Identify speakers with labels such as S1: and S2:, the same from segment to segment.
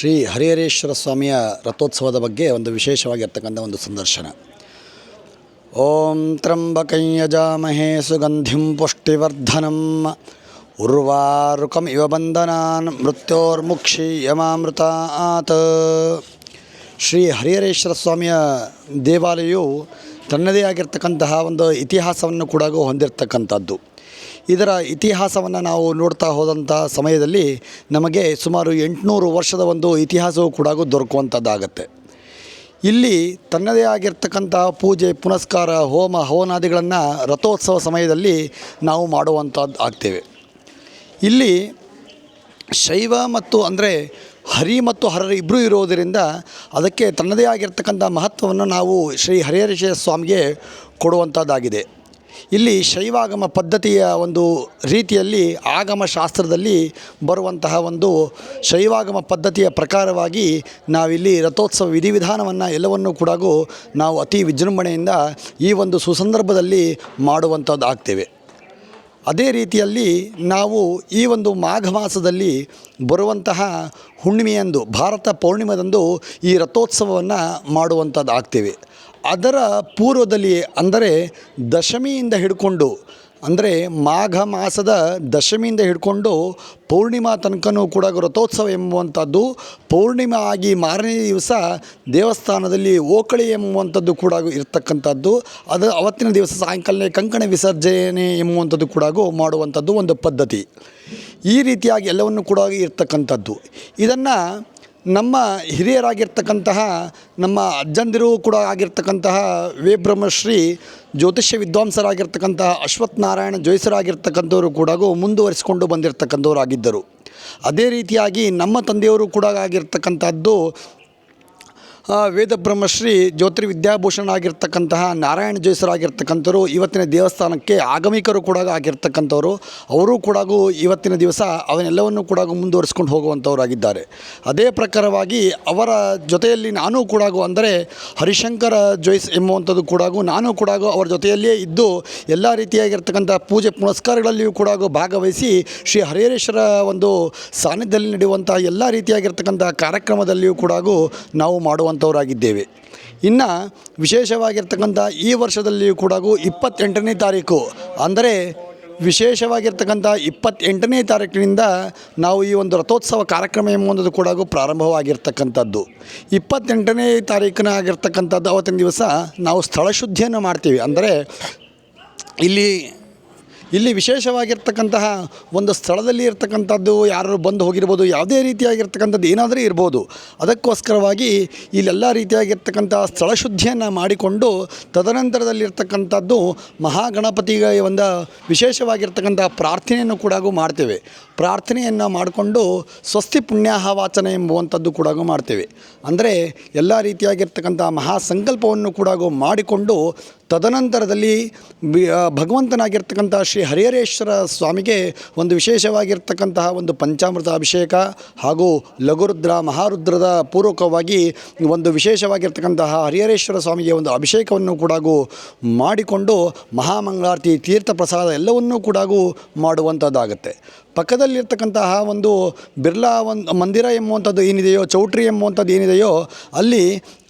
S1: ಶ್ರೀ ಹರಿಹರೇಶ್ವರ ಸ್ವಾಮಿಯ ರಥೋತ್ಸವದ ಬಗ್ಗೆ ಒಂದು ವಿಶೇಷವಾಗಿರ್ತಕ್ಕಂಥ ಒಂದು ಸಂದರ್ಶನ. ಓಂ ತ್ರ್ಯಂಬಕಂ ಯಜಾಮಹೇ ಸುಗಂಧಿಂ ಪುಷ್ಟಿವರ್ಧನಂ ಉರ್ವಾರುಕಂ ಇವ ಬಂಧನಾನ್ ಮೃತ್ಯೋರ್ಮುಕ್ಷೀಯಮಾಮೃತಾತ್. ಶ್ರೀ ಹರಿಹರೇಶ್ವರ ಸ್ವಾಮಿಯ ದೇವಾಲಯವು ತನ್ನದೇ ಆಗಿರ್ತಕ್ಕಂತಹ ಒಂದು ಇತಿಹಾಸವನ್ನು ಕೂಡ ಹೊಂದಿರತಕ್ಕಂಥದ್ದು. ಇದರ ಇತಿಹಾಸವನ್ನು ನಾವು ನೋಡ್ತಾ ಹೋದಂಥ ಸಮಯದಲ್ಲಿ ನಮಗೆ ಸುಮಾರು 800 ವರ್ಷದ ಒಂದು ಇತಿಹಾಸವೂ ಕೂಡ ದೊರಕುವಂಥದ್ದಾಗತ್ತೆ. ಇಲ್ಲಿ ತನ್ನದೇ ಆಗಿರ್ತಕ್ಕಂತಹ ಪೂಜೆ ಪುನಸ್ಕಾರ ಹೋಮ ಹವನಾದಿಗಳನ್ನು ರಥೋತ್ಸವ ಸಮಯದಲ್ಲಿ ನಾವು ಮಾಡುವಂಥದ್ದು ಆಗ್ತೇವೆ. ಇಲ್ಲಿ ಶೈವ ಮತ್ತು ಅಂದರೆ ಹರಿ ಮತ್ತು ಹರರು ಇಬ್ಬರೂ ಇರೋದರಿಂದ ಅದಕ್ಕೆ ತನ್ನದೇ ಆಗಿರ್ತಕ್ಕಂಥ ಮಹತ್ವವನ್ನು ನಾವು ಶ್ರೀ ಹರಿಹರೇಶ್ವರ ಸ್ವಾಮಿಗೆ ಕೊಡುವಂಥದ್ದಾಗಿದೆ. ಇಲ್ಲಿ ಶೈವಾಗಮ ಪದ್ಧತಿಯ ಒಂದು ರೀತಿಯಲ್ಲಿ ಆಗಮ ಶಾಸ್ತ್ರದಲ್ಲಿ ಬರುವಂತಹ ಒಂದು ಶೈವಾಗಮ ಪದ್ಧತಿಯ ಪ್ರಕಾರವಾಗಿ ನಾವಿಲ್ಲಿ ರಥೋತ್ಸವ ವಿಧಿವಿಧಾನವನ್ನು ಎಲ್ಲವನ್ನೂ ಕೂಡ ನಾವು ಅತಿ ವಿಜೃಂಭಣೆಯಿಂದ ಈ ಒಂದು ಸುಸಂದರ್ಭದಲ್ಲಿ ಮಾಡುವಂಥದ್ದು ಆಗ್ತೇವೆ. ಅದೇ ರೀತಿಯಲ್ಲಿ ನಾವು ಈ ಒಂದು ಮಾಘ ಮಾಸದಲ್ಲಿ ಬರುವಂತಹ ಹುಣ್ಣಿಮೆಯಂದು ಭಾರತ ಪೌರ್ಣಿಮೆದಂದು ಈ ರಥೋತ್ಸವವನ್ನು ಮಾಡುವಂಥದ್ದು ಆಗ್ತೇವೆ. ಅದರ ಪೂರ್ವದಲ್ಲಿ ಅಂದರೆ ದಶಮಿಯಿಂದ ಹಿಡ್ಕೊಂಡು ಅಂದರೆ ಮಾಘ ಮಾಸದ ದಶಮಿಯಿಂದ ಹಿಡ್ಕೊಂಡು ಪೌರ್ಣಿಮಾ ತನಕನೂ ಕೂಡ ರಥೋತ್ಸವ ಎಂಬುವಂಥದ್ದು ಪೌರ್ಣಿಮೆ ಆಗಿ ಮಾರನೇ ದಿವಸ ದೇವಸ್ಥಾನದಲ್ಲಿ ಓಕಳಿ ಎಂಬುವಂಥದ್ದು ಕೂಡ ಇರತಕ್ಕಂಥದ್ದು. ಅದು ಅವತ್ತಿನ ದಿವಸ ಸಾಯಂಕಾಲ ಕಂಕಣ ವಿಸರ್ಜನೆ ಎಂಬುವಂಥದ್ದು ಕೂಡ ಮಾಡುವಂಥದ್ದು ಒಂದು ಪದ್ಧತಿ. ಈ ರೀತಿಯಾಗಿ ಎಲ್ಲವನ್ನು ಕೂಡ ಇರ್ತಕ್ಕಂಥದ್ದು. ಇದನ್ನು ನಮ್ಮ ಹಿರಿಯರಾಗಿರ್ತಕ್ಕಂತಹ ನಮ್ಮ ಅಜ್ಜಂದಿರು ಕೂಡ ಆಗಿರ್ತಕ್ಕಂತಹ ವೇಬ್ರಹ್ಮಶ್ರೀ ಜ್ಯೋತಿಷ್ಯ ವಿದ್ವಾಂಸರಾಗಿರ್ತಕ್ಕಂತಹ ಅಶ್ವಥ್ ನಾರಾಯಣ ಜೋಯಿಸರಾಗಿರ್ತಕ್ಕಂಥವರು ಕೂಡ ಮುಂದುವರಿಸಿಕೊಂಡು ಬಂದಿರತಕ್ಕಂಥವರಾಗಿದ್ದರು. ಅದೇ ರೀತಿಯಾಗಿ ನಮ್ಮ ತಂದೆಯವರು ಕೂಡ ಆಗಿರ್ತಕ್ಕಂಥದ್ದು ವೇದ ಬ್ರಹ್ಮಶ್ರೀ ಜ್ಯೋತಿರ್ವಿದ್ಯಾಭೂಷಣ ಆಗಿರ್ತಕ್ಕಂತಹ ನಾರಾಯಣ ಜೋಯಿಸರಾಗಿರ್ತಕ್ಕಂಥವರು ಇವತ್ತಿನ ದೇವಸ್ಥಾನಕ್ಕೆ ಆಗಮಿಕರು ಕೂಡ ಆಗಿರ್ತಕ್ಕಂಥವರು. ಅವರು ಕೂಡ ಇವತ್ತಿನ ದಿವಸ ಅವನ್ನೆಲ್ಲವನ್ನು ಕೂಡ ಮುಂದುವರಿಸ್ಕೊಂಡು ಹೋಗುವಂಥವರಾಗಿದ್ದಾರೆ. ಅದೇ ಪ್ರಕಾರವಾಗಿ ಅವರ ಜೊತೆಯಲ್ಲಿ ನಾನು ಕೂಡ ಅಂದರೆ ಹರಿಶಂಕರ ಜೋಯಿಸ್ ಎಂಬುವಂಥದ್ದು ಕೂಡ ನಾನು ಕೂಡ ಅವರ ಜೊತೆಯಲ್ಲಿಯೇ ಇದ್ದು ಎಲ್ಲ ರೀತಿಯಾಗಿರ್ತಕ್ಕಂಥ ಪೂಜೆ ಪುನಸ್ಕಾರಗಳಲ್ಲಿಯೂ ಕೂಡ ಭಾಗವಹಿಸಿ ಶ್ರೀ ಹರಿಹರೇಶ್ವರ ಒಂದು ಸಾನ್ನಿಧ್ಯದಲ್ಲಿ ನಡೆಯುವಂಥ ಎಲ್ಲ ರೀತಿಯಾಗಿರ್ತಕ್ಕಂಥ ಕಾರ್ಯಕ್ರಮದಲ್ಲಿಯೂ ಕೂಡ ನಾವು ಮಾಡುವಂಥವರಾಗಿದ್ದೇವೆ. ಇನ್ನು ವಿಶೇಷವಾಗಿರ್ತಕ್ಕಂಥ ಈ ವರ್ಷದಲ್ಲಿಯೂ ಕೂಡ 28ನೇ ತಾರೀಕು ಅಂದರೆ ವಿಶೇಷವಾಗಿರ್ತಕ್ಕಂಥ 28ನೇ ತಾರೀಕಿನಿಂದ ನಾವು ಈ ಒಂದು ರಥೋತ್ಸವ ಕಾರ್ಯಕ್ರಮ ಎಂಬುದು ಕೂಡ ಪ್ರಾರಂಭವಾಗಿರ್ತಕ್ಕಂಥದ್ದು. 28ನೇ ತಾರೀಕಿನ ಆಗಿರ್ತಕ್ಕಂಥದ್ದು ಅವತ್ತಿನ ದಿವಸ ನಾವು ಸ್ಥಳಶುದ್ಧಿಯನ್ನು ಮಾಡ್ತೀವಿ. ಅಂದರೆ ಇಲ್ಲಿ ವಿಶೇಷವಾಗಿರ್ತಕ್ಕಂತಹ ಒಂದು ಸ್ಥಳದಲ್ಲಿ ಇರ್ತಕ್ಕಂಥದ್ದು ಯಾರು ಬಂದು ಹೋಗಿರ್ಬೋದು, ಯಾವುದೇ ರೀತಿಯಾಗಿರ್ತಕ್ಕಂಥದ್ದು ಏನಾದರೂ ಇರ್ಬೋದು. ಅದಕ್ಕೋಸ್ಕರವಾಗಿ ಇಲ್ಲೆಲ್ಲ ರೀತಿಯಾಗಿರ್ತಕ್ಕಂಥ ಸ್ಥಳಶುದ್ಧಿಯನ್ನು ಮಾಡಿಕೊಂಡು ತದನಂತರದಲ್ಲಿರ್ತಕ್ಕಂಥದ್ದು ಮಹಾಗಣಪತಿಗೆ ಒಂದು ವಿಶೇಷವಾಗಿರ್ತಕ್ಕಂಥ ಪ್ರಾರ್ಥನೆಯನ್ನು ಕೂಡ ಮಾಡ್ತೇವೆ. ಪ್ರಾರ್ಥನೆಯನ್ನು ಮಾಡಿಕೊಂಡು ಸ್ವಸ್ತಿ ಪುಣ್ಯಾಹವಾಚನ ಎಂಬುವಂಥದ್ದು ಕೂಡ ಮಾಡ್ತೇವೆ. ಅಂದರೆ ಎಲ್ಲ ರೀತಿಯಾಗಿರ್ತಕ್ಕಂಥ ಮಹಾಸಂಕಲ್ಪವನ್ನು ಕೂಡ ಮಾಡಿಕೊಂಡು ತದನಂತರದಲ್ಲಿ ಭಗವಂತನಾಗಿರ್ತಕ್ಕಂಥ ಶ್ರೀ ಹರಿಹರೇಶ್ವರ ಸ್ವಾಮಿಗೆ ಒಂದು ವಿಶೇಷವಾಗಿರ್ತಕ್ಕಂತಹ ಒಂದು ಪಂಚಾಮೃತ ಅಭಿಷೇಕ ಹಾಗೂ ಲಘುರುದ್ರ ಮಹಾರುದ್ರದ ಪೂರ್ವಕವಾಗಿ ಒಂದು ವಿಶೇಷವಾಗಿರ್ತಕ್ಕಂತಹ ಹರಿಹರೇಶ್ವರ ಸ್ವಾಮಿಗೆ ಒಂದು ಅಭಿಷೇಕವನ್ನು ಕೂಡ ಮಾಡಿಕೊಂಡು ಮಹಾಮಂಗಳಾರತಿ ತೀರ್ಥ ಪ್ರಸಾದ ಎಲ್ಲವನ್ನೂ ಕೂಡ ಮಾಡುವಂಥದ್ದಾಗತ್ತೆ. ಪಕ್ಕದಲ್ಲಿರ್ತಕ್ಕಂತಹ ಒಂದು ಬಿರ್ಲಾ ಒಂದು ಮಂದಿರ ಎಂಬುವಂಥದ್ದು ಏನಿದೆಯೋ, ಚೌಟ್ರಿ ಎಂಬುವಂಥದ್ದು ಏನಿದೆಯೋ, ಅಲ್ಲಿ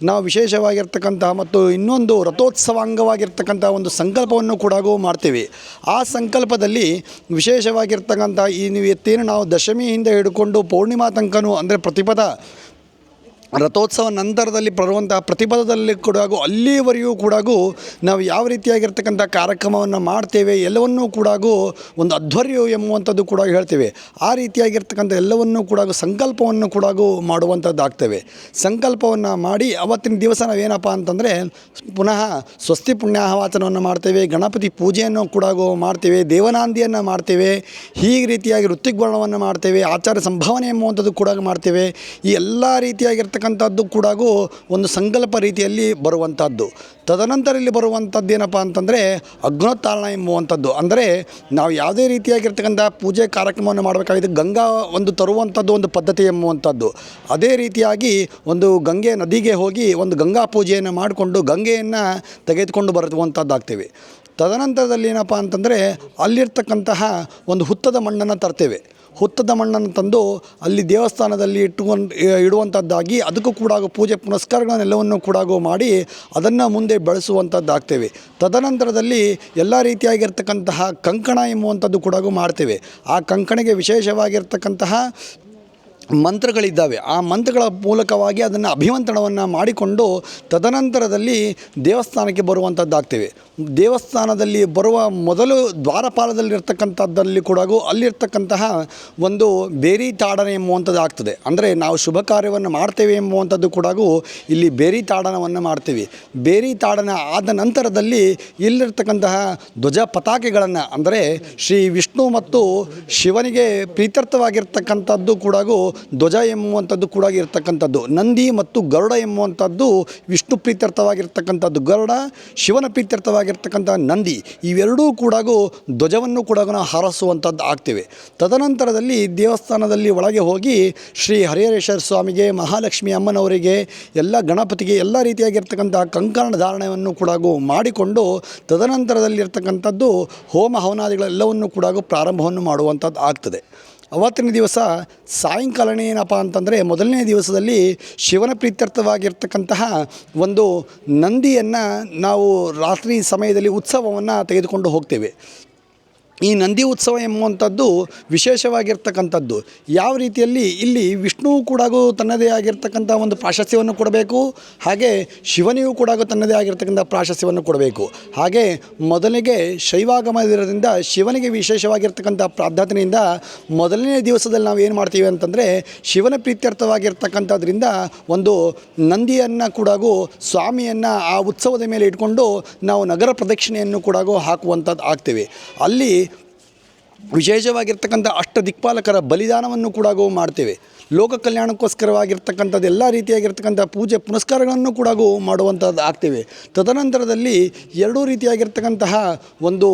S1: ನಾವು ವಿಶೇಷವಾಗಿರ್ತಕ್ಕಂತಹ ಮತ್ತು ಇನ್ನೊಂದು ರಥೋತ್ಸವಾಂಗವಾಗಿರ್ತಕ್ಕಂಥ ಒಂದು ಸಂಕಲ್ಪವನ್ನು ಕೂಡ ಮಾಡ್ತೀವಿ. ಆ ಸಂಕಲ್ಪದಲ್ಲಿ ವಿಶೇಷವಾಗಿರ್ತಕ್ಕಂಥ ಈ ಇವತ್ತೇನು ನಾವು ದಶಮಿಯಿಂದ ಹಿಡ್ಕೊಂಡು ಪೌರ್ಣಿಮಾ ತನಕನೂ ಅಂದರೆ ಪ್ರತಿಪದ ರಥೋತ್ಸವ ನಂತರದಲ್ಲಿ ಬರುವಂತಹ ಪ್ರತಿಪದದಲ್ಲಿ ಕೂಡ ಅಲ್ಲಿವರೆಗೂ ಕೂಡ ನಾವು ಯಾವ ರೀತಿಯಾಗಿರ್ತಕ್ಕಂಥ ಕಾರ್ಯಕ್ರಮವನ್ನು ಮಾಡ್ತೇವೆ ಎಲ್ಲವನ್ನೂ ಕೂಡ ಒಂದು ಅಧ್ವರ್ಯ ಎಂಬುವಂಥದ್ದು ಕೂಡ ಹೇಳ್ತೇವೆ. ಆ ರೀತಿಯಾಗಿರ್ತಕ್ಕಂಥ ಎಲ್ಲವನ್ನೂ ಕೂಡ ಸಂಕಲ್ಪವನ್ನು ಕೂಡ ಮಾಡುವಂಥದ್ದಾಗ್ತೇವೆ. ಸಂಕಲ್ಪವನ್ನು ಮಾಡಿ ಅವತ್ತಿನ ದಿವಸ ನಾವೇನಪ್ಪ ಅಂತಂದರೆ ಪುನಃ ಸ್ವಸ್ತಿ ಪುಣ್ಯಾಹವಾಚನವನ್ನು ಮಾಡ್ತೇವೆ, ಗಣಪತಿ ಪೂಜೆಯನ್ನು ಕೂಡ ಮಾಡ್ತೇವೆ, ದೇವನಾಂದಿಯನ್ನು ಮಾಡ್ತೇವೆ, ಹೀಗೆ ರೀತಿಯಾಗಿ ಋತ್ವಿಗ್ವರ್ಣವನ್ನು ಮಾಡ್ತೇವೆ, ಆಚಾರ ಸಂಭಾವನೆ ಎಂಬುವಂಥದ್ದು ಕೂಡ ಮಾಡ್ತೇವೆ. ಈ ಎಲ್ಲ ರೀತಿಯಾಗಿರ್ತಕ್ಕಂಥದ್ದು ಕೂಡ ಒಂದು ಸಂಕಲ್ಪ ರೀತಿಯಲ್ಲಿ ಬರುವಂಥದ್ದು. ತದನಂತರ ಇಲ್ಲಿ ಬರುವಂಥದ್ದು ಏನಪ್ಪ ಅಂತಂದರೆ ಅಗ್ನೋತ್ತಾರಣ ಎಂಬುವಂಥದ್ದು. ಅಂದರೆ ನಾವು ಯಾವುದೇ ರೀತಿಯಾಗಿರ್ತಕ್ಕಂಥ ಪೂಜೆ ಕಾರ್ಯಕ್ರಮವನ್ನು ಮಾಡಬೇಕಾಗಿದೆ ಗಂಗಾ ಒಂದು ತರುವಂಥದ್ದು ಒಂದು ಪದ್ಧತಿ ಎಂಬುವಂಥದ್ದು. ಅದೇ ರೀತಿಯಾಗಿ ಒಂದು ಗಂಗೆ ನದಿಗೆ ಹೋಗಿ ಒಂದು ಗಂಗಾ ಪೂಜೆಯನ್ನು ಮಾಡಿಕೊಂಡು ಗಂಗೆಯನ್ನು ತೆಗೆದುಕೊಂಡು ಬರುವಂಥದ್ದಾಗ್ತೇವೆ. ತದನಂತರದಲ್ಲಿ ಏನಪ್ಪ ಅಂತಂದರೆ ಅಲ್ಲಿರ್ತಕ್ಕಂತಹ ಒಂದು ಹುತ್ತದ ಮಣ್ಣನ್ನು ತರ್ತೇವೆ. ಹುತ್ತದ ಮಣ್ಣನ್ನು ತಂದು ಅಲ್ಲಿ ದೇವಸ್ಥಾನದಲ್ಲಿ ಇಡುವಂಥದ್ದಾಗಿ ಅದಕ್ಕೂ ಕೂಡ ಪೂಜೆ ಪುನಸ್ಕಾರಗಳನ್ನೆಲ್ಲವನ್ನು ಕೂಡ ಮಾಡಿ ಅದನ್ನು ಮುಂದೆ ಬೆಳೆಸುವಂಥದ್ದಾಗ್ತೇವೆ. ತದನಂತರದಲ್ಲಿ ಎಲ್ಲ ರೀತಿಯಾಗಿರ್ತಕ್ಕಂತಹ ಕಂಕಣ ಎಂಬುವಂಥದ್ದು ಕೂಡ ಮಾಡ್ತೇವೆ. ಆ ಕಂಕಣಿಗೆ ವಿಶೇಷವಾಗಿರ್ತಕ್ಕಂತಹ ಮಂತ್ರಗಳಿದ್ದಾವೆ. ಆ ಮಂತ್ರಗಳ ಮೂಲಕವಾಗಿ ಅದನ್ನು ಅಭಿಮಂತ್ರಣವನ್ನು ಮಾಡಿಕೊಂಡು ತದನಂತರದಲ್ಲಿ ದೇವಸ್ಥಾನಕ್ಕೆ ಬರುವಂಥದ್ದಾಗ್ತೇವೆ. ದೇವಸ್ಥಾನದಲ್ಲಿ ಬರುವ ಮೊದಲು ದ್ವಾರಪಾಲದಲ್ಲಿರ್ತಕ್ಕಂಥದ್ದಲ್ಲಿ ಕೂಡ ಅಲ್ಲಿರ್ತಕ್ಕಂತಹ ಒಂದು ಬೇರಿ ತಾಡನೆ ಎಂಬುವಂಥದ್ದು ಆಗ್ತದೆ. ಅಂದರೆ ನಾವು ಶುಭ ಕಾರ್ಯವನ್ನು ಮಾಡ್ತೇವೆ ಎಂಬುವಂಥದ್ದು ಕೂಡ ಇಲ್ಲಿ ಬೇರಿ ತಾಡನವನ್ನು ಮಾಡ್ತೀವಿ. ಬೇರಿ ತಾಡನ ಆದ ನಂತರದಲ್ಲಿ ಇಲ್ಲಿರ್ತಕ್ಕಂತಹ ಧ್ವಜ ಪತಾಕೆಗಳನ್ನು, ಅಂದರೆ ಶ್ರೀ ವಿಷ್ಣು ಮತ್ತು ಶಿವನಿಗೆ ಪ್ರೀತ್ಯರ್ಥವಾಗಿರ್ತಕ್ಕಂಥದ್ದು ಕೂಡ ಧ್ವಜ ಎಂಬುವಂಥದ್ದು ಕೂಡ ಇರ್ತಕ್ಕಂಥದ್ದು. ನಂದಿ ಮತ್ತು ಗರುಡ ಎಂಬುವಂಥದ್ದು ವಿಷ್ಣು ಪ್ರೀತ್ಯರ್ಥವಾಗಿರ್ತಕ್ಕಂಥದ್ದು, ಗರುಡ ಶಿವನ ಪ್ರೀತ್ಯರ್ಥವಾಗಿರ್ತಕ್ಕಂಥ ನಂದಿ. ಇವೆರಡೂ ಕೂಡ ಧ್ವಜವನ್ನು ಕೂಡ ನಾವು ಹಾರಿಸುವಂಥದ್ದು ಆಗ್ತೇವೆ. ತದನಂತರದಲ್ಲಿ ದೇವಸ್ಥಾನದಲ್ಲಿ ಒಳಗೆ ಹೋಗಿ ಶ್ರೀ ಹರಿಹರೇಶ್ವರ ಸ್ವಾಮಿಗೆ, ಮಹಾಲಕ್ಷ್ಮಿ ಅಮ್ಮನವರಿಗೆ, ಎಲ್ಲ ಗಣಪತಿಗೆ ಎಲ್ಲ ರೀತಿಯಾಗಿರ್ತಕ್ಕಂಥ ಕಂಕಣ ಧಾರಣೆಯನ್ನು ಕೂಡ ಮಾಡಿಕೊಂಡು ತದನಂತರದಲ್ಲಿರ್ತಕ್ಕಂಥದ್ದು ಹೋಮ ಹವನಾದಿಗಳೆಲ್ಲವನ್ನು ಕೂಡ ಪ್ರಾರಂಭವನ್ನು ಮಾಡುವಂಥದ್ದು ಆಗ್ತದೆ. ಅವತ್ತಿನ ದಿವಸ ಸಾಯಂಕಾಲನೇ ಏನಪ್ಪ ಅಂತಂದರೆ, ಮೊದಲನೇ ದಿವಸದಲ್ಲಿ ಶಿವನ ಪ್ರೀತ್ಯರ್ಥವಾಗಿರ್ತಕ್ಕಂತಹ ಒಂದು ನಂದಿಯನ್ನು ನಾವು ರಾತ್ರಿ ಸಮಯದಲ್ಲಿ ಉತ್ಸವವನ್ನು ತೆಗೆದುಕೊಂಡು ಹೋಗ್ತೇವೆ. ಈ ನಂದಿ ಉತ್ಸವ ಎಂಬುವಂಥದ್ದು ವಿಶೇಷವಾಗಿರ್ತಕ್ಕಂಥದ್ದು. ಯಾವ ರೀತಿಯಲ್ಲಿ ಇಲ್ಲಿ ವಿಷ್ಣು ಕೂಡ ತನ್ನದೇ ಆಗಿರ್ತಕ್ಕಂಥ ಒಂದು ಪ್ರಾಶಸ್ತ್ಯವನ್ನು ಕೊಡಬೇಕು, ಹಾಗೆ ಶಿವನಿಗೂ ಕೂಡ ತನ್ನದೇ ಆಗಿರ್ತಕ್ಕಂಥ ಪ್ರಾಶಸ್ತ್ಯವನ್ನು ಕೊಡಬೇಕು. ಹಾಗೆ ಮೊದಲಿಗೆ ಶೈವಾಗಮದಿಂದ ಶಿವನಿಗೆ ವಿಶೇಷವಾಗಿರ್ತಕ್ಕಂಥ ಪ್ರಾಧಾನ್ಯತೆಯಿಂದ ಮೊದಲನೇ ದಿವಸದಲ್ಲಿ ನಾವು ಏನು ಮಾಡ್ತೀವಿ ಅಂತಂದರೆ, ಶಿವನ ಪ್ರೀತ್ಯರ್ಥವಾಗಿರ್ತಕ್ಕಂಥದ್ರಿಂದ ಒಂದು ನಂದಿಯನ್ನು ಕೂಡ ಸ್ವಾಮಿಯನ್ನು ಆ ಉತ್ಸವದ ಮೇಲೆ ಇಟ್ಕೊಂಡು ನಾವು ನಗರ ಪ್ರದಕ್ಷಿಣೆಯನ್ನು ಕೂಡ ಹಾಕುವಂಥದ್ದು ಆಗ್ತೇವೆ. ಅಲ್ಲಿ ವಿಶೇಷವಾಗಿರ್ತಕ್ಕಂಥ ಅಷ್ಟದಿಕ್ಪಾಲಕರ ಬಲಿದಾನವನ್ನು ಕೂಡ ಮಾಡ್ತೇವೆ. ಲೋಕ ಕಲ್ಯಾಣಕ್ಕೋಸ್ಕರವಾಗಿರ್ತಕ್ಕಂಥದ್ದು ಎಲ್ಲ ರೀತಿಯಾಗಿರ್ತಕ್ಕಂಥ ಪೂಜೆ ಪುನಸ್ಕಾರಗಳನ್ನು ಕೂಡ ಮಾಡುವಂಥದ್ದು ಆಗ್ತೇವೆ. ತದನಂತರದಲ್ಲಿ ಎರಡೂ ರೀತಿಯಾಗಿರ್ತಕ್ಕಂತಹ ಒಂದು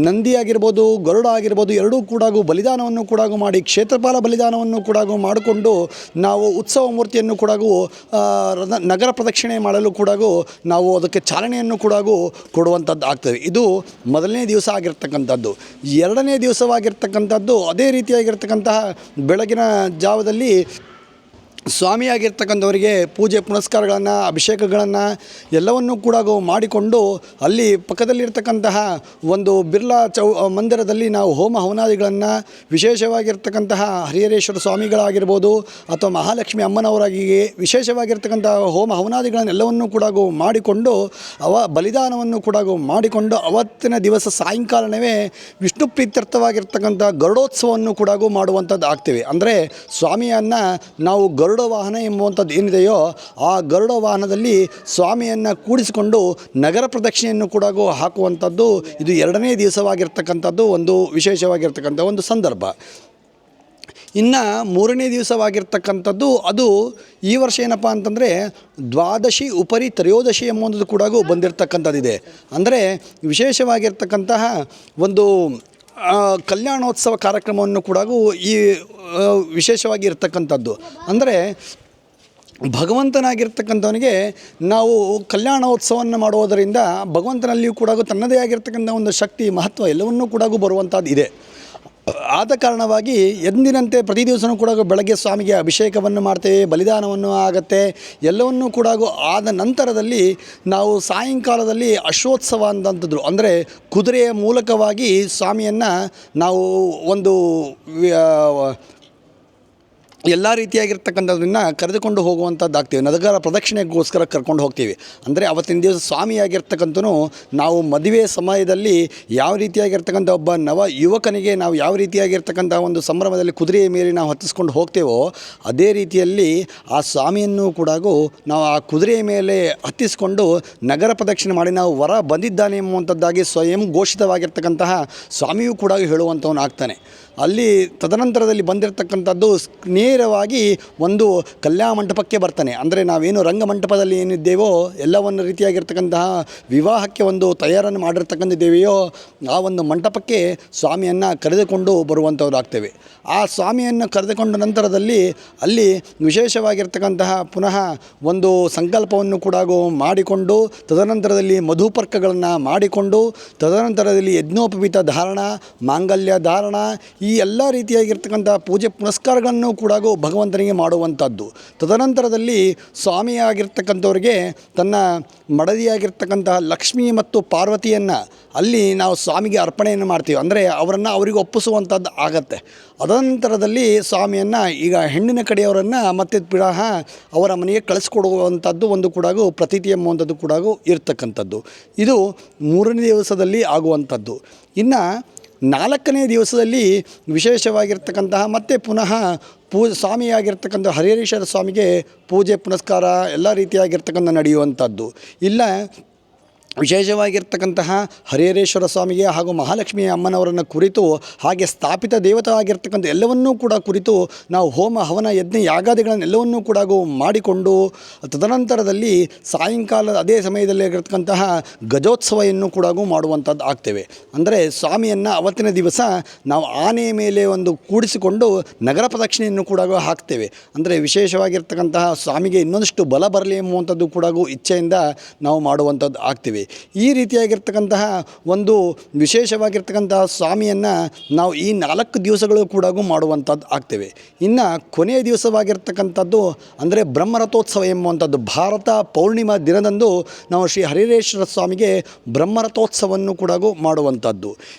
S1: ನಂದಿ ಆಗಿರ್ಬೋದು, ಗರುಡ ಆಗಿರ್ಬೋದು, ಎರಡೂ ಕೂಡ ಬಲಿದಾನವನ್ನು ಕೂಡ ಮಾಡಿ ಕ್ಷೇತ್ರಪಾಲ ಬಲಿದಾನವನ್ನು ಕೂಡ ಮಾಡಿಕೊಂಡು ನಾವು ಉತ್ಸವ ಮೂರ್ತಿಯನ್ನು ಕೂಡ ನಗರ ಪ್ರದಕ್ಷಿಣೆ ಮಾಡಲು ಕೂಡ ನಾವು ಅದಕ್ಕೆ ಚಾಲನೆಯನ್ನು ಕೂಡ ಕೊಡುವಂಥದ್ದು ಆಗ್ತದೆ. ಇದು ಮೊದಲನೇ ದಿವಸ ಆಗಿರ್ತಕ್ಕಂಥದ್ದು. ಎರಡನೇ ದಿವಸವಾಗಿರ್ತಕ್ಕಂಥದ್ದು ಅದೇ ರೀತಿಯಾಗಿರ್ತಕ್ಕಂತಹ ಬೆಳಗಿನ ಜಾವದಲ್ಲಿ ಸ್ವಾಮಿಯಾಗಿರ್ತಕ್ಕಂಥವರಿಗೆ ಪೂಜೆ ಪುನಸ್ಕಾರಗಳನ್ನು, ಅಭಿಷೇಕಗಳನ್ನು ಎಲ್ಲವನ್ನೂ ಕೂಡ ಮಾಡಿಕೊಂಡು ಅಲ್ಲಿ ಪಕ್ಕದಲ್ಲಿರ್ತಕ್ಕಂತಹ ಒಂದು ಬಿರ್ಲಾ ಮಂದಿರದಲ್ಲಿ ನಾವು ಹೋಮ ಹವನಾದಿಗಳನ್ನು, ವಿಶೇಷವಾಗಿರ್ತಕ್ಕಂತಹ ಹರಿಹರೇಶ್ವರ ಸ್ವಾಮಿಗಳಾಗಿರ್ಬೋದು ಅಥವಾ ಮಹಾಲಕ್ಷ್ಮಿ ಅಮ್ಮನವರಾಗಿ ವಿಶೇಷವಾಗಿರ್ತಕ್ಕಂತಹ ಹೋಮ ಹವನಾದಿಗಳನ್ನೆಲ್ಲವನ್ನೂ ಕೂಡ ಮಾಡಿಕೊಂಡು ಬಲಿದಾನವನ್ನು ಕೂಡ ಮಾಡಿಕೊಂಡು ಅವತ್ತಿನ ದಿವಸ ಸಾಯಂಕಾಲವೇ ವಿಷ್ಣು ಪ್ರೀತ್ಯರ್ಥವಾಗಿರ್ತಕ್ಕಂಥ ಗರುಡೋತ್ಸವವನ್ನು ಕೂಡ ಮಾಡುವಂಥದ್ದು ಆಗ್ತೇವೆ. ಅಂದರೆ ಸ್ವಾಮಿಯನ್ನು ನಾವು ಗರುಡ ವಾಹನ ಎಂಬುವಂಥದ್ದು ಏನಿದೆಯೋ ಆ ಗರುಡ ವಾಹನದಲ್ಲಿ ಸ್ವಾಮಿಯನ್ನು ಕೂಡಿಸಿಕೊಂಡು ನಗರ ಪ್ರದಕ್ಷಿಣೆಯನ್ನು ಕೂಡ ಹಾಕುವಂಥದ್ದು ಇದು ಎರಡನೇ ದಿವಸವಾಗಿರ್ತಕ್ಕಂಥದ್ದು ಒಂದು ವಿಶೇಷವಾಗಿರ್ತಕ್ಕಂಥ ಒಂದು ಸಂದರ್ಭ. ಇನ್ನು ಮೂರನೇ ದಿವಸವಾಗಿರ್ತಕ್ಕಂಥದ್ದು ಅದು ಈ ವರ್ಷ ಏನಪ್ಪ ಅಂತಂದರೆ ದ್ವಾದಶಿ ಉಪರಿ ತ್ರಯೋದಶಿ ಎಂಬುದು ಕೂಡ ಬಂದಿರತಕ್ಕಂಥದ್ದಿದೆ. ಅಂದರೆ ವಿಶೇಷವಾಗಿರ್ತಕ್ಕಂತಹ ಒಂದು ಕಲ್ಯಾಣೋತ್ಸವ ಕಾರ್ಯಕ್ರಮವನ್ನು ಕೂಡ ಈ ವಿಶೇಷವಾಗಿ ಇರ್ತಕ್ಕಂಥದ್ದು. ಅಂದರೆ ಭಗವಂತನಾಗಿರ್ತಕ್ಕಂಥವನಿಗೆ ನಾವು ಕಲ್ಯಾಣೋತ್ಸವವನ್ನು ಮಾಡುವುದರಿಂದ ಭಗವಂತನಲ್ಲಿಯೂ ಕೂಡ ತನ್ನದೇ ಆಗಿರ್ತಕ್ಕಂಥ ಒಂದು ಶಕ್ತಿ, ಮಹತ್ವ ಎಲ್ಲವನ್ನೂ ಕೂಡ ಬರುವಂಥದ್ದು ಇದೆ. ಆದ ಕಾರಣವಾಗಿ ಎಂದಿನಂತೆ ಪ್ರತಿ ದಿವಸವೂ ಕೂಡ ಬೆಳಗ್ಗೆ ಸ್ವಾಮಿಗೆ ಅಭಿಷೇಕವನ್ನು ಮಾಡ್ತೇವೆ, ಬಲಿದಾನವನ್ನು ಆಗುತ್ತೆ. ಎಲ್ಲವನ್ನೂ ಕೂಡ ಆದ ನಂತರದಲ್ಲಿ ನಾವು ಸಾಯಂಕಾಲದಲ್ಲಿ ಅಶ್ವೋತ್ಸವ ಅಂತಂತಂದರು, ಅಂದರೆ ಕುದುರೆಯ ಮೂಲಕವಾಗಿ ಸ್ವಾಮಿಯನ್ನು ನಾವು ಒಂದು ಎಲ್ಲ ರೀತಿಯಾಗಿರ್ತಕ್ಕಂಥದ್ದನ್ನು ಕರೆದುಕೊಂಡು ಹೋಗುವಂಥದ್ದಾಗ್ತೀವಿ. ನಗರ ಪ್ರದಕ್ಷಿಣೆಗೋಸ್ಕರ ಕರ್ಕೊಂಡು ಹೋಗ್ತೀವಿ. ಅಂದರೆ ಅವತ್ತಿನ ದಿವಸ ಸ್ವಾಮಿಯಾಗಿರ್ತಕ್ಕಂಥನು ನಾವು ಮದುವೆ ಸಮಯದಲ್ಲಿ ಯಾವ ರೀತಿಯಾಗಿರ್ತಕ್ಕಂಥ ಒಬ್ಬ ನವ ಯುವಕನಿಗೆ ನಾವು ಯಾವ ರೀತಿಯಾಗಿರ್ತಕ್ಕಂಥ ಒಂದು ಸಂಭ್ರಮದಲ್ಲಿ ಕುದುರೆಯ ಮೇಲೆ ನಾವು ಹತ್ತಿಸ್ಕೊಂಡು ಹೋಗ್ತೇವೋ ಅದೇ ರೀತಿಯಲ್ಲಿ ಆ ಸ್ವಾಮಿಯನ್ನು ಕೂಡ ನಾವು ಆ ಕುದುರೆಯ ಮೇಲೆ ಹತ್ತಿಸ್ಕೊಂಡು ನಗರ ಪ್ರದಕ್ಷಿಣೆ ಮಾಡಿ ನಾವು ವರ ಬಂದಿದ್ದಾನೆ ಎಂಬುವಂಥದ್ದಾಗಿ ಸ್ವಯಂ ಘೋಷಿತವಾಗಿರ್ತಕ್ಕಂತಹ ಸ್ವಾಮಿಯೂ ಕೂಡ ಹೇಳುವಂಥವನು ಆಗ್ತಾನೆ. ಅಲ್ಲಿ ತದನಂತರದಲ್ಲಿ ಬಂದಿರತಕ್ಕಂಥದ್ದು ನೇರವಾಗಿ ಒಂದು ಕಲ್ಯಾಣ ಮಂಟಪಕ್ಕೆ ಬರ್ತಾನೆ. ಅಂದರೆ ನಾವೇನು ರಂಗಮಂಟಪದಲ್ಲಿ ಏನಿದ್ದೇವೋ ಎಲ್ಲವನ್ನು ರೀತಿಯಾಗಿರ್ತಕ್ಕಂತಹ ವಿವಾಹಕ್ಕೆ ಒಂದು ತಯಾರನ್ನು ಮಾಡಿರ್ತಕ್ಕಂಥದ್ದೇವೆಯೋ ಆ ಒಂದು ಮಂಟಪಕ್ಕೆ ಸ್ವಾಮಿಯನ್ನು ಕರೆದುಕೊಂಡು ಬರುವಂಥವ್ರು ಆಗ್ತೇವೆ. ಆ ಸ್ವಾಮಿಯನ್ನು ಕರೆದುಕೊಂಡ ನಂತರದಲ್ಲಿ ಅಲ್ಲಿ ವಿಶೇಷವಾಗಿರ್ತಕ್ಕಂತಹ ಪುನಃ ಒಂದು ಸಂಕಲ್ಪವನ್ನು ಕೂಡ ಮಾಡಿಕೊಂಡು ತದನಂತರದಲ್ಲಿ ಮಧುಪರ್ಕಗಳನ್ನು ಮಾಡಿಕೊಂಡು ತದನಂತರದಲ್ಲಿ ಯಜ್ಞೋಪವೀತ ಧಾರಣ, ಮಾಂಗಲ್ಯ ಧಾರಣ, ಈ ಎಲ್ಲ ರೀತಿಯಾಗಿರ್ತಕ್ಕಂಥ ಪೂಜೆ ಪುನಸ್ಕಾರಗಳನ್ನು ಕೂಡ ಭಗವಂತನಿಗೆ ಮಾಡುವಂಥದ್ದು. ತದನಂತರದಲ್ಲಿ ಸ್ವಾಮಿಯಾಗಿರ್ತಕ್ಕಂಥವ್ರಿಗೆ ತನ್ನ ಮಡದಿಯಾಗಿರ್ತಕ್ಕಂತಹ ಲಕ್ಷ್ಮಿ ಮತ್ತು ಪಾರ್ವತಿಯನ್ನು ಅಲ್ಲಿ ನಾವು ಸ್ವಾಮಿಗೆ ಅರ್ಪಣೆಯನ್ನು ಮಾಡ್ತೀವಿ. ಅಂದರೆ ಅವರನ್ನು ಅವರಿಗೆ ಒಪ್ಪಿಸುವಂಥದ್ದು ಆಗತ್ತೆ. ಅದನಂತರದಲ್ಲಿ ಸ್ವಾಮಿಯನ್ನು ಈಗ ಹೆಣ್ಣಿನ ಕಡೆಯವರನ್ನು ಮತ್ತೆ ಪುನಃ ಅವರ ಮನೆಗೆ ಕಳಿಸ್ಕೊಡುವಂಥದ್ದು ಒಂದು ಕೂಡ ಪ್ರತೀತಿ ಎಂಬುವಂಥದ್ದು ಕೂಡ ಇರ್ತಕ್ಕಂಥದ್ದು. ಇದು 3ನೇ ದಿವಸದಲ್ಲಿ ಆಗುವಂಥದ್ದು. ಇನ್ನು 4ನೇ ದಿವಸದಲ್ಲಿ ವಿಶೇಷವಾಗಿರ್ತಕ್ಕಂತಹ ಮತ್ತೆ ಪುನಃ ಸ್ವಾಮಿಯಾಗಿರ್ತಕ್ಕಂಥ ಹರಿಹರೇಶ್ವರ ಸ್ವಾಮಿಗೆ ಪೂಜೆ ಪುನಸ್ಕಾರ ಎಲ್ಲ ರೀತಿಯಾಗಿರ್ತಕ್ಕಂಥ ನಡೆಯುವಂಥದ್ದು. ಇಲ್ಲ ವಿಶೇಷವಾಗಿರ್ತಕ್ಕಂತಹ ಹರಿಹರೇಶ್ವರ ಸ್ವಾಮಿಗೆ ಹಾಗೂ ಮಹಾಲಕ್ಷ್ಮಿ ಅಮ್ಮನವರನ್ನು ಕುರಿತು ಹಾಗೆ ಸ್ಥಾಪಿತ ದೇವತೆ ಆಗಿರ್ತಕ್ಕಂಥ ಎಲ್ಲವನ್ನೂ ಕೂಡ ಕುರಿತು ನಾವು ಹೋಮ ಹವನ ಯಜ್ಞ ಯಾಗಾದಿಗಳನ್ನೆಲ್ಲವನ್ನೂ ಕೂಡ ಮಾಡಿಕೊಂಡು ತದನಂತರದಲ್ಲಿ ಸಾಯಂಕಾಲ ಅದೇ ಸಮಯದಲ್ಲಿ ಆಗಿರ್ತಕ್ಕಂತಹ ಗಜೋತ್ಸವವನ್ನು ಕೂಡ ಮಾಡುವಂಥದ್ದು ಆಗ್ತೇವೆ. ಅಂದರೆ ಸ್ವಾಮಿಯನ್ನು ಅವತ್ತಿನ ದಿವಸ ನಾವು ಆನೆಯ ಮೇಲೆ ಒಂದು ಕೂಡಿಸಿಕೊಂಡು ನಗರ ಪ್ರದಕ್ಷಿಣೆಯನ್ನು ಕೂಡ ಹಾಕ್ತೇವೆ. ಅಂದರೆ ವಿಶೇಷವಾಗಿರ್ತಕ್ಕಂತಹ ಸ್ವಾಮಿಗೆ ಇನ್ನೊಂದಷ್ಟು ಬಲ ಬರಲಿ ಎಂಬುವಂಥದ್ದು ಕೂಡ ಇಚ್ಛೆಯಿಂದ ನಾವು ಮಾಡುವಂಥದ್ದು ಆಗ್ತೇವೆ. ಈ ರೀತಿಯಾಗಿರ್ತಕ್ಕಂತಹ ಒಂದು ವಿಶೇಷವಾಗಿರ್ತಕ್ಕಂತಹ ಸ್ವಾಮಿಯನ್ನು ನಾವು ಈ 4 ದಿವಸಗಳು ಕೂಡ ಮಾಡುವಂಥದ್ದು ಆಗ್ತೇವೆ. ಇನ್ನು ಕೊನೆಯ ದಿವಸವಾಗಿರ್ತಕ್ಕಂಥದ್ದು ಅಂದರೆ ಬ್ರಹ್ಮರಥೋತ್ಸವ ಎಂಬುವಂಥದ್ದು. ಭಾರತ ಪೌರ್ಣಿಮಾ ದಿನದಂದು ನಾವು ಶ್ರೀ ಹರಿಹರೇಶ್ವರ ಸ್ವಾಮಿಗೆ ಬ್ರಹ್ಮರಥೋತ್ಸವವನ್ನು ಕೂಡ ಮಾಡುವಂಥದ್ದು.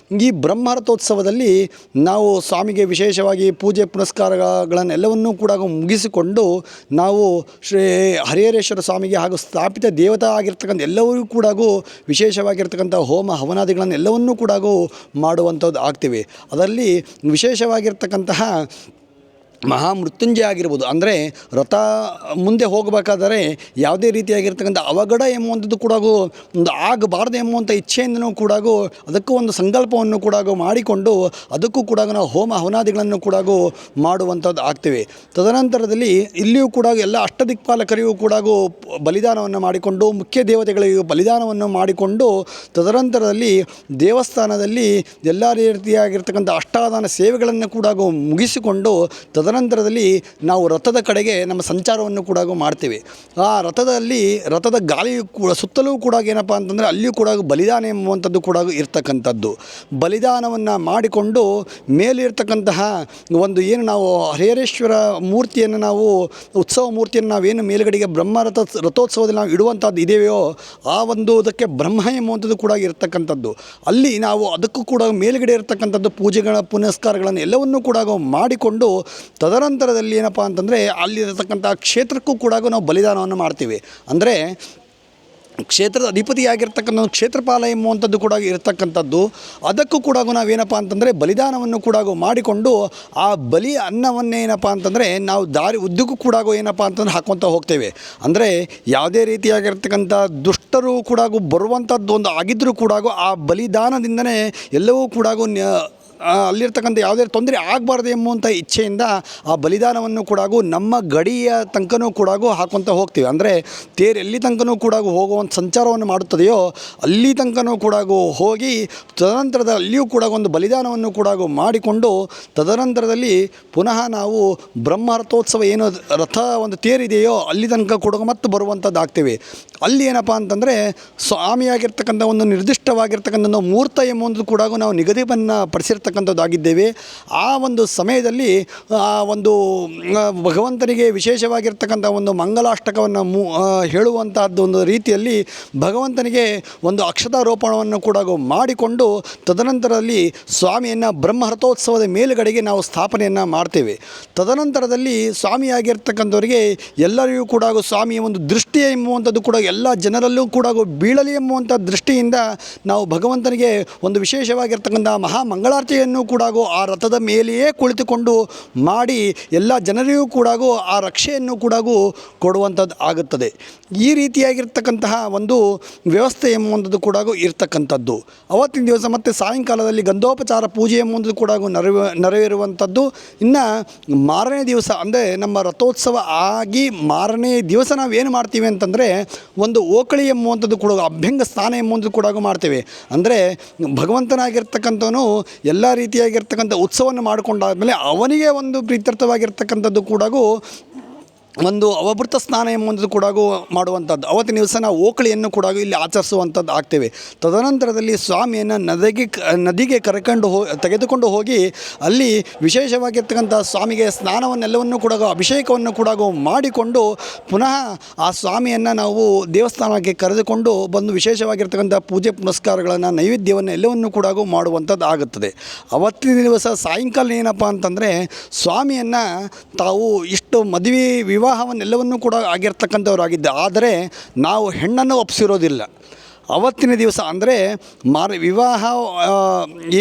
S1: ಈ ಬ್ರಹ್ಮರಥೋತ್ಸವದಲ್ಲಿ ನಾವು ಸ್ವಾಮಿಗೆ ವಿಶೇಷವಾಗಿ ಪೂಜೆ ಪುನಸ್ಕಾರಗಳನ್ನೆಲ್ಲವನ್ನೂ ಕೂಡ ಮುಗಿಸಿಕೊಂಡು ನಾವು ಶ್ರೀ ಹರಿಹರೇಶ್ವರ ಸ್ವಾಮಿಗೆ ಹಾಗೂ ಸ್ಥಾಪಿತ ದೇವತಾ ಆಗಿರ್ತಕ್ಕಂಥ ಎಲ್ಲವೂ ಕೂಡ ವಿಶೇಷವಾಗಿರ್ತಕ್ಕಂಥ ಹೋಮ ಹವನಾದಿಗಳನ್ನೆಲ್ಲವನ್ನೂ ಕೂಡ ಮಾಡುವಂಥದ್ದು ಆಗ್ತೇವೆ. ಅದರಲ್ಲಿ ವಿಶೇಷವಾಗಿರ್ತಕ್ಕಂತಹ ಮಹಾಮೃತ್ಯುಂಜಯ ಆಗಿರ್ಬೋದು. ಅಂದರೆ ರಥ ಮುಂದೆ ಹೋಗಬೇಕಾದರೆ ಯಾವುದೇ ರೀತಿಯಾಗಿರ್ತಕ್ಕಂಥ ಅವಘಡ ಎಂಬುವಂಥದ್ದು ಕೂಡ ಒಂದು ಆಗಬಾರ್ದು ಎಂಬುವಂಥ ಇಚ್ಛೆಯಿಂದನೂ ಕೂಡ ಅದಕ್ಕೂ ಒಂದು ಸಂಕಲ್ಪವನ್ನು ಕೂಡ ಮಾಡಿಕೊಂಡು ಅದಕ್ಕೂ ಕೂಡ ನಾವು ಹೋಮ ಹವನಾದಿಗಳನ್ನು ಕೂಡ ಮಾಡುವಂಥದ್ದು ಆಗ್ತೇವೆ. ತದನಂತರದಲ್ಲಿ ಇಲ್ಲಿಯೂ ಕೂಡ ಎಲ್ಲ ಅಷ್ಟದಿಕ್ಪಾಲಕರಿಗೂ ಕೂಡ ಬಲಿದಾನವನ್ನು ಮಾಡಿಕೊಂಡು ಮುಖ್ಯ ದೇವತೆಗಳಿಗೂ ಬಲಿದಾನವನ್ನು ಮಾಡಿಕೊಂಡು ತದನಂತರದಲ್ಲಿ ದೇವಸ್ಥಾನದಲ್ಲಿ ಎಲ್ಲ ರೀತಿಯಾಗಿರ್ತಕ್ಕಂಥ ಅಷ್ಟಾದಾನ ಸೇವೆಗಳನ್ನು ಕೂಡ ಮುಗಿಸಿಕೊಂಡು ತದನಂತರದಲ್ಲಿ ನಾವು ರಥದ ಕಡೆಗೆ ನಮ್ಮ ಸಂಚಾರವನ್ನು ಕೂಡ ಮಾಡ್ತೇವೆ. ಆ ರಥದ ಗಾಳಿಯು ಕೂಡ ಸುತ್ತಲೂ ಕೂಡ ಏನಪ್ಪ ಅಂತಂದರೆ ಅಲ್ಲಿಯೂ ಕೂಡ ಬಲಿದಾನ ಎಂಬುವಂಥದ್ದು ಕೂಡ ಇರ್ತಕ್ಕಂಥದ್ದು. ಬಲಿದಾನವನ್ನು ಮಾಡಿಕೊಂಡು ಮೇಲಿರ್ತಕ್ಕಂತಹ ಒಂದು ಏನು ನಾವು ಹರಿಹರೇಶ್ವರ ಮೂರ್ತಿಯನ್ನು ನಾವು ಉತ್ಸವ ಮೂರ್ತಿಯನ್ನು ನಾವೇನು ಮೇಲುಗಡೆಗೆ ರಥೋತ್ಸವದಲ್ಲಿ ನಾವು ಇಡುವಂಥದ್ದು ಇದೆಯೋ ಆ ಒಂದು ಅದಕ್ಕೆ ಬ್ರಹ್ಮ ಎಂಬುವಂಥದ್ದು ಕೂಡ ಇರ್ತಕ್ಕಂಥದ್ದು. ಅಲ್ಲಿ ನಾವು ಅದಕ್ಕೂ ಕೂಡ ಮೇಲುಗಡೆ ಇರತಕ್ಕಂಥದ್ದು ಪೂಜೆಗಳ ಪುನಸ್ಕಾರಗಳನ್ನು ಎಲ್ಲವನ್ನೂ ಕೂಡ ಮಾಡಿಕೊಂಡು ತದನಂತರದಲ್ಲಿ ಏನಪ್ಪ ಅಂತಂದರೆ ಅಲ್ಲಿರತಕ್ಕಂಥ ಕ್ಷೇತ್ರಕ್ಕೂ ಕೂಡ ನಾವು ಬಲಿದಾನವನ್ನು ಮಾಡ್ತೀವಿ. ಅಂದರೆ ಕ್ಷೇತ್ರದ ಅಧಿಪತಿಯಾಗಿರ್ತಕ್ಕಂಥ ಕ್ಷೇತ್ರಪಾಲ ಎಂಬುವಂಥದ್ದು ಕೂಡ ಇರತಕ್ಕಂಥದ್ದು. ಅದಕ್ಕೂ ಕೂಡ ನಾವೇನಪ್ಪ ಅಂತಂದರೆ ಬಲಿದಾನವನ್ನು ಕೂಡ ಮಾಡಿಕೊಂಡು ಆ ಬಲಿ ಅನ್ನವನ್ನೇನಪ್ಪ ಅಂತಂದರೆ ನಾವು ದಾರಿ ಉದ್ದಕ್ಕೂ ಕೂಡ ಏನಪ್ಪ ಅಂತಂದ್ರೆ ಹಾಕ್ಕೊತ ಹೋಗ್ತೇವೆ. ಅಂದರೆ ಯಾವುದೇ ರೀತಿಯಾಗಿರ್ತಕ್ಕಂಥ ದುಷ್ಟರು ಕೂಡ ಬರುವಂಥದ್ದು ಒಂದು ಆಗಿದ್ದರೂ ಕೂಡ ಆ ಬಲಿದಾನದಿಂದನೇ ಎಲ್ಲವೂ ಕೂಡ ಅಲ್ಲಿರ್ತಕ್ಕಂಥ ಯಾವುದೇ ತೊಂದರೆ ಆಗಬಾರ್ದು ಎಂಬುವಂಥ ಇಚ್ಛೆಯಿಂದ ಆ ಬಲಿದಾನವನ್ನು ಕೂಡ ನಮ್ಮ ಗಡಿಯ ತನಕನೂ ಕೂಡ ಹಾಕ್ಕೊತ ಹೋಗ್ತೀವಿ. ಅಂದರೆ ತೇರು ಎಲ್ಲಿ ತನಕನೂ ಕೂಡ ಹೋಗುವಂಥ ಸಂಚಾರವನ್ನು ಮಾಡುತ್ತದೆಯೋ ಅಲ್ಲಿ ತನಕನೂ ಕೂಡ ಹೋಗಿ ತದನಂತರದ ಅಲ್ಲಿಯೂ ಕೂಡ ಒಂದು ಬಲಿದಾನವನ್ನು ಕೂಡ ಮಾಡಿಕೊಂಡು ತದನಂತರದಲ್ಲಿ ಪುನಃ ನಾವು ಬ್ರಹ್ಮರಥೋತ್ಸವ ಏನು ರಥ ಒಂದು ತೇರಿದೆಯೋ ಅಲ್ಲಿ ತನಕ ಕೂಡ ಮತ್ತೆ ಬರುವಂಥದ್ದು ಆಗ್ತೇವೆ. ಅಲ್ಲಿ ಏನಪ್ಪ ಅಂತಂದರೆ ಸ್ವಾಮಿಯಾಗಿರ್ತಕ್ಕಂಥ ಒಂದು ನಿರ್ದಿಷ್ಟವಾಗಿರ್ತಕ್ಕಂಥ ಒಂದು ಮುಹೂರ್ತ ಎಂಬುದು ಕೂಡ ನಾವು ನಿಗದಿಯನ್ನು ಪಡಿಸಿರ್ತಕ್ಕಂಥದ್ದಾಗಿದ್ದೇವೆ. ಆ ಒಂದು ಸಮಯದಲ್ಲಿ ಆ ಒಂದು ಭಗವಂತನಿಗೆ ವಿಶೇಷವಾಗಿರ್ತಕ್ಕಂಥ ಒಂದು ಮಂಗಲಾಷ್ಟಕವನ್ನು ಹೇಳುವಂಥದ್ದು ಒಂದು ರೀತಿಯಲ್ಲಿ ಭಗವಂತನಿಗೆ ಒಂದು ಅಕ್ಷತಾರೋಪಣವನ್ನು ಕೂಡ ಮಾಡಿಕೊಂಡು ತದನಂತರದಲ್ಲಿ ಸ್ವಾಮಿಯನ್ನು ಬ್ರಹ್ಮರಥೋತ್ಸವದ ಮೇಲುಗಡೆಗೆ ನಾವು ಸ್ಥಾಪನೆಯನ್ನು ಮಾಡ್ತೇವೆ. ತದನಂತರದಲ್ಲಿ ಸ್ವಾಮಿಯಾಗಿರ್ತಕ್ಕಂಥವರಿಗೆ ಎಲ್ಲರಿಗೂ ಕೂಡ ಸ್ವಾಮಿಯ ಒಂದು ದೃಷ್ಟಿ ಎಂಬುವಂಥದ್ದು ಕೂಡ ಎಲ್ಲ ಜನರಲ್ಲೂ ಕೂಡ ಬೀಳಲಿ ಎಂಬುವಂಥ ದೃಷ್ಟಿಯಿಂದ ನಾವು ಭಗವಂತನಿಗೆ ಒಂದು ವಿಶೇಷವಾಗಿರ್ತಕ್ಕಂಥ ಮಹಾಮಂಗಳಾರತಿಯನ್ನು ಕೂಡ ಆ ರಥದ ಮೇಲೆಯೇ ಕುಳಿತುಕೊಂಡು ಮಾಡಿ ಎಲ್ಲ ಜನರಿಗೂ ಕೂಡ ಆ ರಕ್ಷೆಯನ್ನು ಕೂಡ ಕೊಡುವಂಥದ್ದು ಆಗುತ್ತದೆ. ಈ ರೀತಿಯಾಗಿರ್ತಕ್ಕಂತಹ ಒಂದು ವ್ಯವಸ್ಥೆ ಎಂಬುವಂಥದ್ದು ಕೂಡ ಇರ್ತಕ್ಕಂಥದ್ದು. ಅವತ್ತಿನ ದಿವಸ ಮತ್ತು ಸಾಯಂಕಾಲದಲ್ಲಿ ಗಂಧೋಪಚಾರ ಪೂಜೆ ಎಂಬುದು ಕೂಡ ನೆರವೇರುವಂಥದ್ದು. ಇನ್ನು ಮಾರನೇ ದಿವಸ ಅಂದರೆ ನಮ್ಮ ರಥೋತ್ಸವ ಆಗಿ ಮಾರನೇ ದಿವಸ ನಾವೇನು ಮಾಡ್ತೀವಿ ಅಂತಂದರೆ ಒಂದು ಓಕಳಿ ಎಂಬುವಂಥದ್ದು ಕೂಡ ಅಭ್ಯಂಗ ಸ್ಥಾನ ಎಂಬುವಂಥದ್ದು ಕೂಡ ಮಾಡ್ತೇವೆ. ಅಂದರೆ ಭಗವಂತನಾಗಿರ್ತಕ್ಕಂಥವನು ಎಲ್ಲ ರೀತಿಯಾಗಿರ್ತಕ್ಕಂಥ ಉತ್ಸವವನ್ನು ಮಾಡಿಕೊಂಡಾದ್ಮೇಲೆ ಅವನಿಗೆ ಒಂದು ಪ್ರೀತ್ಯರ್ಥವಾಗಿರ್ತಕ್ಕಂಥದ್ದು ಕೂಡ ಒಂದು ಅವಭೃತ ಸ್ನಾನ ಎಂಬುದು ಕೂಡ ಮಾಡುವಂಥದ್ದು. ಅವತ್ತಿನ ದಿವಸ ನಾವು ಓಕಳಿಯನ್ನು ಕೂಡ ಇಲ್ಲಿ ಆಚರಿಸುವಂಥದ್ದು ಆಗ್ತೇವೆ. ತದನಂತರದಲ್ಲಿ ಸ್ವಾಮಿಯನ್ನು ನದಿಗೆ ತೆಗೆದುಕೊಂಡು ಹೋಗಿ ಅಲ್ಲಿ ವಿಶೇಷವಾಗಿರ್ತಕ್ಕಂಥ ಸ್ವಾಮಿಗೆ ಸ್ನಾನವನ್ನೆಲ್ಲವನ್ನು ಕೂಡ ಅಭಿಷೇಕವನ್ನು ಕೂಡ ಮಾಡಿಕೊಂಡು ಪುನಃ ಆ ಸ್ವಾಮಿಯನ್ನು ನಾವು ದೇವಸ್ಥಾನಕ್ಕೆ ಕರೆದುಕೊಂಡು ಬಂದು ವಿಶೇಷವಾಗಿರ್ತಕ್ಕಂಥ ಪೂಜೆ ಪುನಸ್ಕಾರಗಳನ್ನು ನೈವೇದ್ಯವನ್ನು ಎಲ್ಲವನ್ನು ಕೂಡ ಮಾಡುವಂಥದ್ದು ಆಗುತ್ತದೆ. ಅವತ್ತಿನ ದಿವಸ ಸಾಯಂಕಾಲ ಏನಪ್ಪ ಅಂತಂದರೆ ಸ್ವಾಮಿಯನ್ನು ತಾವು ಇಷ್ಟು ಮದುವೆ ವಿವಾಹವನ್ನೆಲ್ಲವನ್ನೂ ಕೂಡ ಆಗಿರ್ತಕ್ಕಂಥವರಾಗಿದ್ದೆ, ಆದರೆ ನಾವು ಹೆಣ್ಣನ್ನು ಒಪ್ಪಿಸಿರೋದಿಲ್ಲ. ಅವತ್ತಿನ ದಿವಸ ಅಂದರೆ ವಿವಾಹ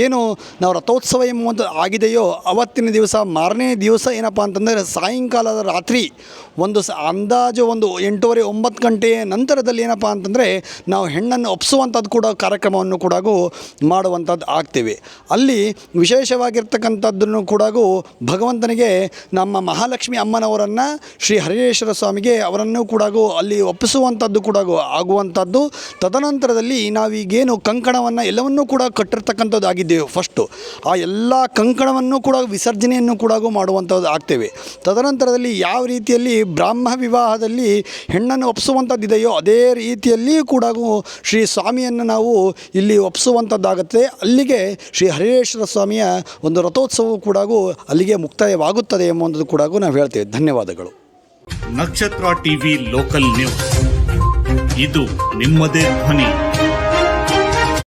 S1: ಏನು ನಾವು ರಥೋತ್ಸವ ಎಂಬುವಂಥ ಆಗಿದೆಯೋ ಅವತ್ತಿನ ದಿವಸ ಮಾರನೇ ದಿವಸ ಏನಪ್ಪ ಅಂತಂದರೆ ಸಾಯಂಕಾಲದ ರಾತ್ರಿ ಒಂದು ಅಂದಾಜು ಒಂದು 8:30-9 ಗಂಟೆಯ ನಂತರದಲ್ಲಿ ಏನಪ್ಪ ಅಂತಂದರೆ ನಾವು ಹೆಣ್ಣನ್ನು ಒಪ್ಪಿಸುವಂಥದ್ದು ಕೂಡ ಕಾರ್ಯಕ್ರಮವನ್ನು ಕೂಡ ಮಾಡುವಂಥದ್ದು ಆಗ್ತೇವೆ. ಅಲ್ಲಿ ವಿಶೇಷವಾಗಿರ್ತಕ್ಕಂಥದ್ದನ್ನು ಕೂಡ ಭಗವಂತನಿಗೆ ನಮ್ಮ ಮಹಾಲಕ್ಷ್ಮಿ ಅಮ್ಮನವರನ್ನು ಶ್ರೀ ಹರಿಹರೇಶ್ವರ ಸ್ವಾಮಿಗೆ ಅವರನ್ನು ಕೂಡ ಅಲ್ಲಿ ಒಪ್ಪಿಸುವಂಥದ್ದು ಕೂಡ ಆಗುವಂಥದ್ದು. ತದನಂತರದಲ್ಲಿ ನಾವೀಗೇನು ಕಂಕಣವನ್ನು ಎಲ್ಲವನ್ನೂ ಕೂಡ ಕಟ್ಟಿರ್ತಕ್ಕಂಥದ್ದು ಆಗಿದ್ದೇವೆ ಫಸ್ಟು, ಆ ಎಲ್ಲ ಕಂಕಣವನ್ನು ಕೂಡ ವಿಸರ್ಜನೆಯನ್ನು ಕೂಡ ಮಾಡುವಂಥದ್ದು ಆಗ್ತೇವೆ. ತದನಂತರದಲ್ಲಿ ಯಾವ ರೀತಿಯಲ್ಲಿ ಬ್ರಾಹ್ಮ ವಿವಾಹದಲ್ಲಿ ಹೆಣ್ಣನ್ನು ಒಪ್ಪಿಸುವಂಥದ್ದಿದೆಯೋ ಅದೇ ರೀತಿಯಲ್ಲಿ ಕೂಡ ಶ್ರೀ ಸ್ವಾಮಿಯನ್ನು ನಾವು ಇಲ್ಲಿ ಒಪ್ಪಿಸುವಂಥದ್ದಾಗುತ್ತೆ. ಅಲ್ಲಿಗೆ ಶ್ರೀ ಹರಿಹರೇಶ್ವರ ಸ್ವಾಮಿಯ ಒಂದು ರಥೋತ್ಸವವು ಕೂಡ ಅಲ್ಲಿಗೆ ಮುಕ್ತಾಯವಾಗುತ್ತದೆ ಎಂಬುದು ಕೂಡ ನಾವು ಹೇಳ್ತೇವೆ. ಧನ್ಯವಾದಗಳು.
S2: ನಕ್ಷತ್ರ ಟಿವಿ ಲೋಕಲ್ ನ್ಯೂಸ್, ಇದು ನಿಮ್ಮದೇ ಧ್ವನಿ.